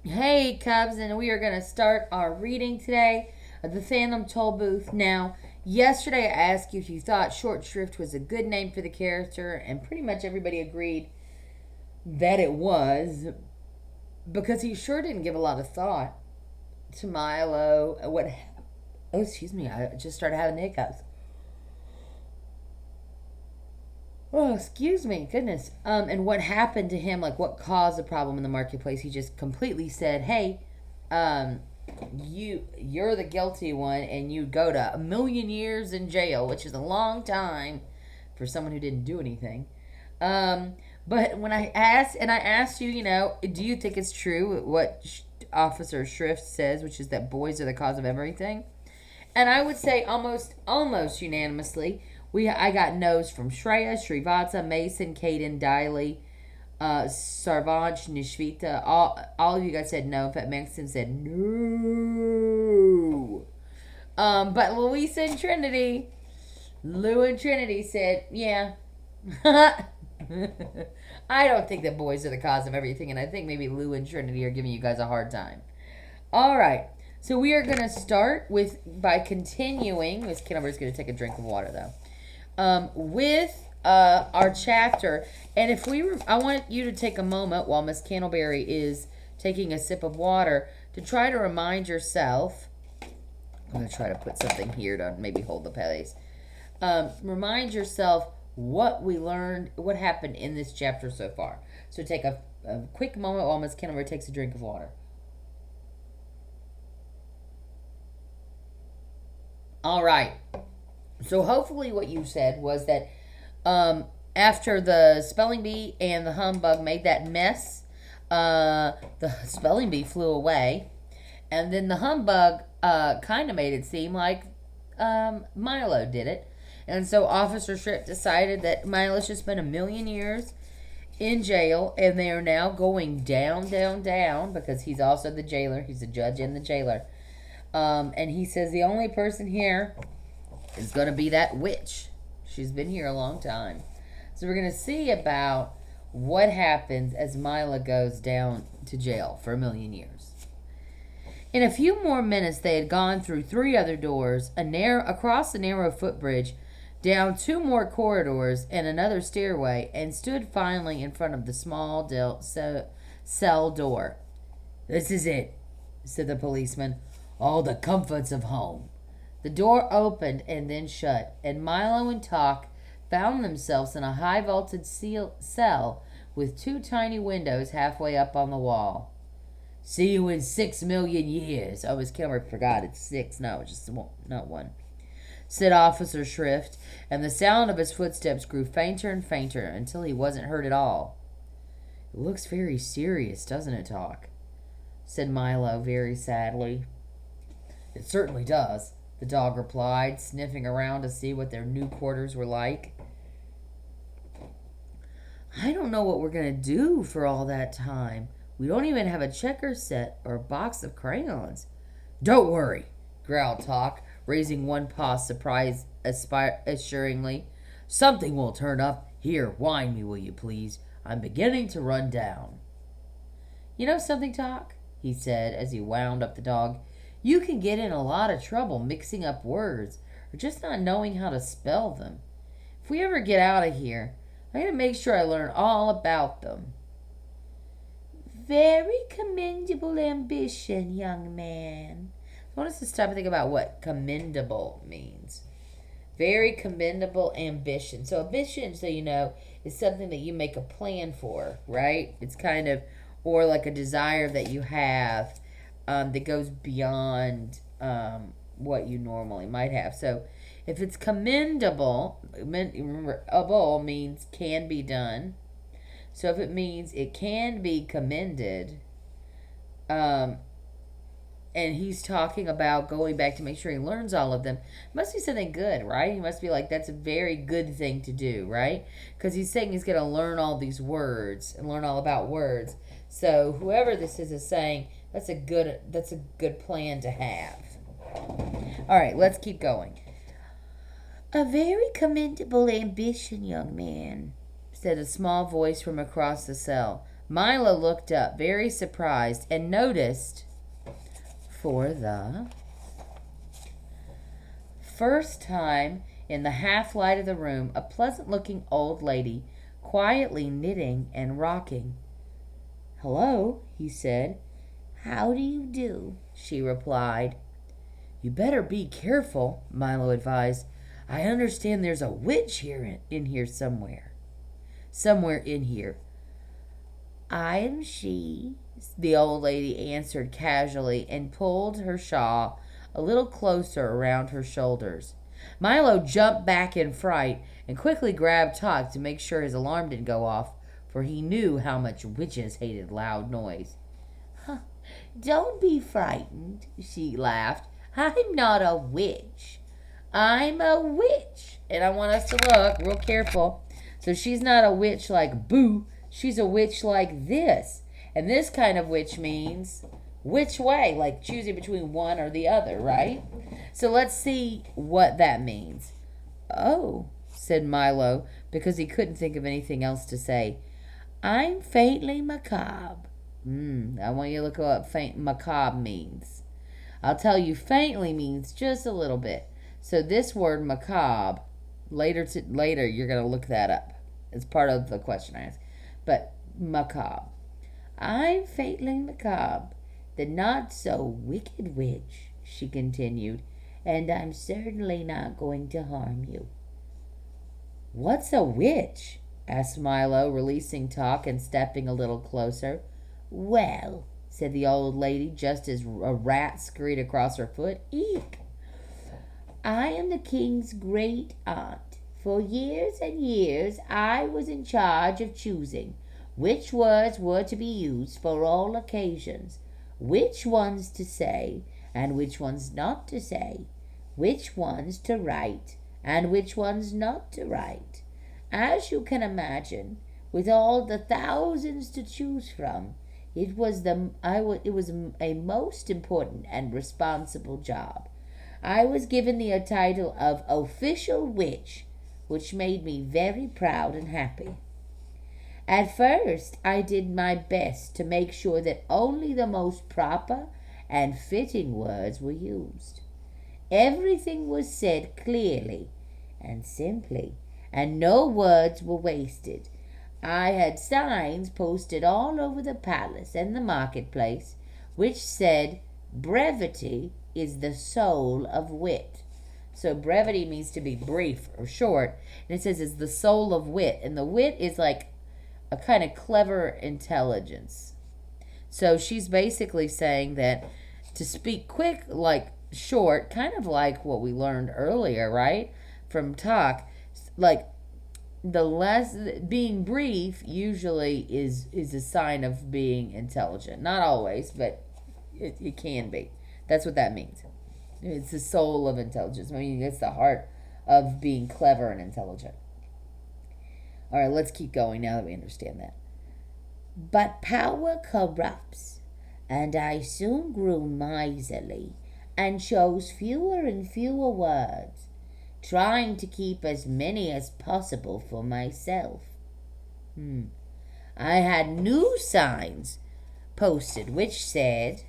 Hey, Cubs, and we are going to start our reading today of the Phantom Tollbooth. Now, yesterday I asked you if you thought Short Shrift was a good name for the character, and pretty much everybody agreed that it was because he sure didn't give a lot of thought to Milo. Oh, excuse me, I just started having hiccups. Oh, excuse me, goodness. And what happened to him? Like, what caused the problem in the marketplace? He just completely said, "Hey, um, you're the guilty one, and you go to 1,000,000 years in jail, which is a long time for someone who didn't do anything." Um, but when I asked you, do you think it's true what Officer Shrift says, which is that boys are the cause of everything? And I would say almost unanimously. I got no's from Shreya, Srivatsa, Mason, Caden, Diley, Sarvanch, Nishvita. All of you guys said no. In fact, Maxton said no. But Lou and Trinity said, yeah. I don't think that boys are the cause of everything, and I think maybe Lou and Trinity are giving you guys a hard time. All right. So we are going to start by continuing. Miss Kinover's going to take a drink of water, though. With our chapter. And I want you to take a moment while Miss Candleberry is taking a sip of water to try to remind yourself. I'm going to try to put something here to maybe hold the place. Remind yourself what we learned, what happened in this chapter so far. So take a quick moment while Miss Candleberry takes a drink of water. All right. So hopefully what you said was that after the spelling bee and the humbug made that mess, the spelling bee flew away, and then the humbug kind of made it seem like Milo did it. And so Officer Shrift decided that Milo should spend 1,000,000 years in jail, and they are now going down, down, down, because he's also the jailer. He's the judge and the jailer. And he says the only person here is going to be that witch. She's been here a long time. So we're going to see about what happens as Mila goes down to jail for 1,000,000 years. In a few more minutes, they had gone through 3 other doors, across a narrow footbridge, down 2 more corridors and another stairway, and stood finally in front of the small cell door. "This is it," said the policeman. "All the comforts of home." The door opened and then shut, and Milo and Tock found themselves in a high vaulted cell with 2 tiny windows halfway up on the wall. "See you in 6,000,000 years." Oh, Miss Kilmer forgot it's 6. No, it's just not 1. Said Officer Shrift, and the sound of his footsteps grew fainter and fainter until he wasn't heard at all. "It looks very serious, doesn't it, Tock?" said Milo very sadly. "It certainly does," the dog replied, sniffing around to see what their new quarters were like. "I don't know what we're going to do for all that time. We don't even have a checker set or a box of crayons." "Don't worry," growled Tock, raising one paw assuringly. "Something will turn up. Here, wind me, will you please? I'm beginning to run down." "You know something, Tock?" he said as he wound up the dog. "You can get in a lot of trouble mixing up words or just not knowing how to spell them. If we ever get out of here, I'm going to make sure I learn all about them." "Very commendable ambition, young man." I want us to stop and think about what commendable means. Very commendable ambition. So ambition, so you know, is something that you make a plan for, right? It's kind of, or like a desire that you have that goes beyond what you normally might have. So if it's commendable, remember, able means can be done. So if it means it can be commended, and he's talking about going back to make sure he learns all of them, it must be something good, right? He must be like, that's a very good thing to do, right? Because he's saying he's going to learn all these words and learn all about words. So whoever this is saying that's a good plan to have. All right, let's keep going. "A very commendable ambition, young man," said a small voice from across the cell. Milo looked up, very surprised, and noticed for the first time in the half light of the room a pleasant-looking old lady quietly knitting and rocking. "Hello," he said. "How do you do?" she replied. "You better be careful," Milo advised. "I understand there's a witch here in here somewhere. Somewhere in here." "I am she," the old lady answered casually and pulled her shawl a little closer around her shoulders. Milo jumped back in fright and quickly grabbed Tock to make sure his alarm didn't go off, for he knew how much witches hated loud noise. "Huh, don't be frightened," she laughed. "I'm not a witch. I'm a witch." And I want us to look real careful. So she's not a witch like Boo. She's a witch like this. And this kind of witch means which way, like choosing between one or the other, right? So let's see what that means. "Oh," said Milo, because he couldn't think of anything else to say. "I'm faintly macabre." I want you to look at what macabre means. I'll tell you, faintly means just a little bit. So this word macabre, later you're going to look that up. It's part of the question I asked. But macabre. "I'm faintly macabre, the not-so-wicked witch," she continued, "and I'm certainly not going to harm you." "What's a witch?" asked Milo, releasing Tock and stepping a little closer. "Well," said the old lady, just as a rat scurried across her foot. "Eek! I am the king's great aunt. For years and years I was in charge of choosing which words were to be used for all occasions, which ones to say and which ones not to say, which ones to write and which ones not to write. As you can imagine, with all the thousands to choose from, it was a most important and responsible job. I was given the title of official witch, which made me very proud and happy. At first, I did my best to make sure that only the most proper and fitting words were used. Everything was said clearly and simply, and no words were wasted. I had signs posted all over the palace and the marketplace which said, "Brevity is the soul of wit." So brevity means to be brief or short, and it says it's the soul of wit, and the wit is like a kind of clever intelligence. So she's basically saying that to speak quick, like short, kind of like what we learned earlier, right, from Tock, like the less being brief usually is a sign of being intelligent. Not always, but it can be. That's what that means. It's the soul of intelligence. I mean, it's the heart of being clever and intelligent. All right, let's keep going now that we understand that. But power corrupts, and I soon grew miserly and chose fewer and fewer words, trying to keep as many as possible for myself. I had new signs posted which said,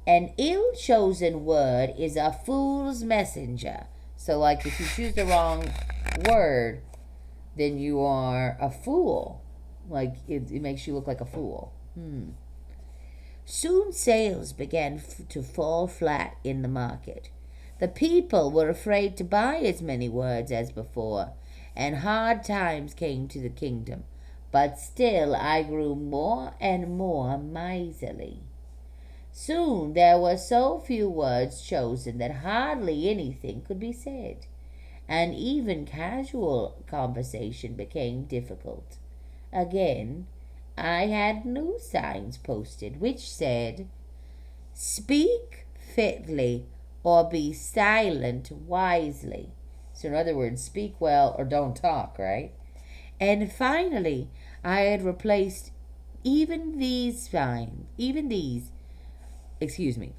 "An ill-chosen word is a fool's messenger." So, like, if you choose the wrong word, then you are a fool. Like, it makes you look like a fool. Soon sales began to fall flat in the market. The people were afraid to buy as many words as before, and hard times came to the kingdom. But still I grew more and more miserly. Soon there were so few words chosen that hardly anything could be said, and even casual conversation became difficult. Again, I had new signs posted which said, "Speak fitly or be silent wisely." So in other words, speak well or don't talk, right? And finally, I had replaced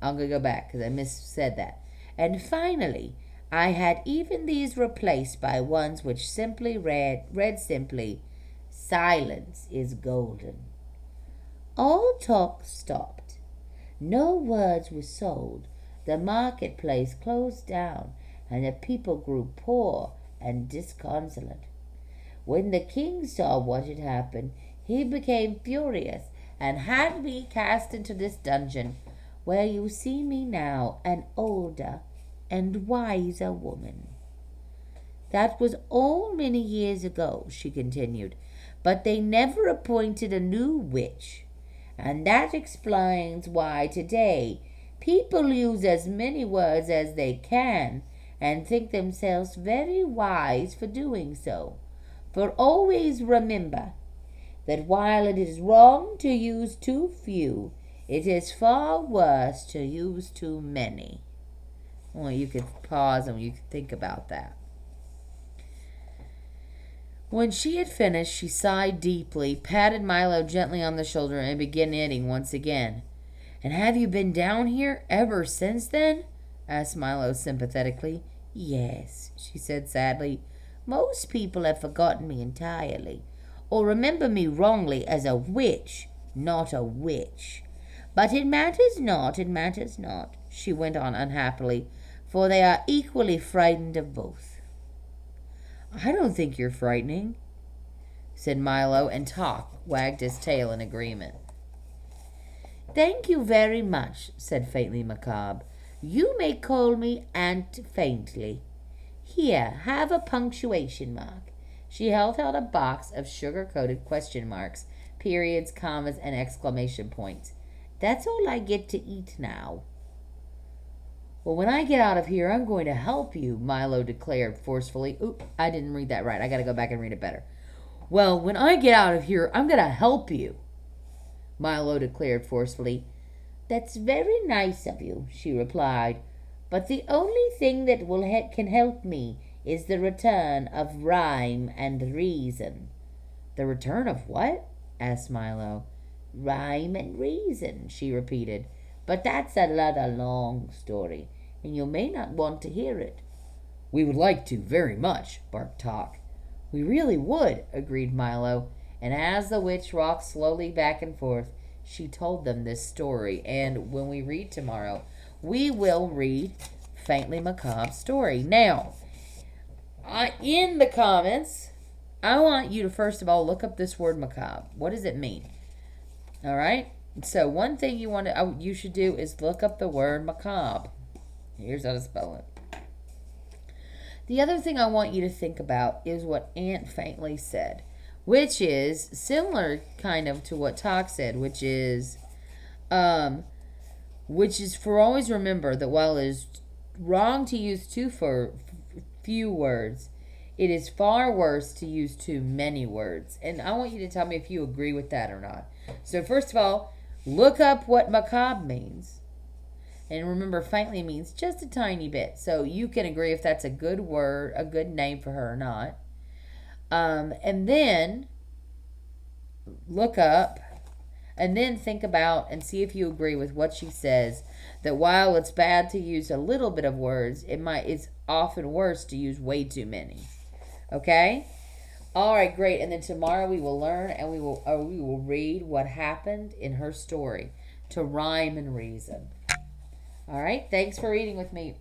I'm going to go back because I missaid that. And finally, I had even these replaced by ones which simply read simply, Silence is golden. All talk stopped. No words were sold. The marketplace closed down, and the people grew poor and disconsolate. When the king saw what had happened, he became furious and had me cast into this dungeon, where you see me now, an older and wiser woman. That was all many years ago, she continued, but they never appointed a new witch, and that explains why today people use as many words as they can and think themselves very wise for doing so. For always remember that while it is wrong to use too few, it is far worse to use too many. Well, you could pause and you could think about that. When she had finished, she sighed deeply, patted Milo gently on the shoulder, and began knitting once again. "And have you been down here ever since then?" asked Milo sympathetically. "Yes," she said sadly. "Most people have forgotten me entirely, or remember me wrongly as a witch, not a witch. But it matters not, she went on unhappily, for they are equally frightened of both. "I don't think you're frightening," said Milo, and Tock wagged his tail in agreement. "Thank you very much," said Faintly Macabre. "You may call me Aunt Faintly. Here, have a punctuation mark." She held out a box of sugar-coated question marks, periods, commas, and exclamation points. "That's all I get to eat now." "Well, when I get out of here, I'm going to help you," Milo declared forcefully. Oop, I didn't read that right. I got to go back and read it better. "Well, when I get out of here, I'm going to help you," Milo declared forcefully. "That's very nice of you," she replied. "But the only thing that can help me is the return of rhyme and reason." "The return of what?" asked Milo. "Rhyme and reason," she repeated. "But that's another long story, and you may not want to hear it." "We would like to, very much," barked Tock. "We really would," agreed Milo, and as the witch rocked slowly back and forth, she told them this story. And when we read tomorrow, we will read Faintly Macabre's story. Now, in the comments, I want you to first of all look up this word macabre. What does it mean? All right? So one thing you should do is look up the word macabre. Here's how to spell it. The other thing I want you to think about is what Aunt Faintly said, which is similar kind of to what Tock said, which is for always remember that while it is wrong to use too few words, it is far worse to use too many words. And I want you to tell me if you agree with that or not. So first of all, look up what macabre means. And remember, faintly means just a tiny bit. So you can agree if that's a good word, a good name for her or not. And then look up and then think about and see if you agree with what she says, that while it's bad to use a little bit of words, it's often worse to use way too many. Okay? All right, great. And then tomorrow we will learn and we will read what happened in her story to rhyme and reason. All right, thanks for reading with me.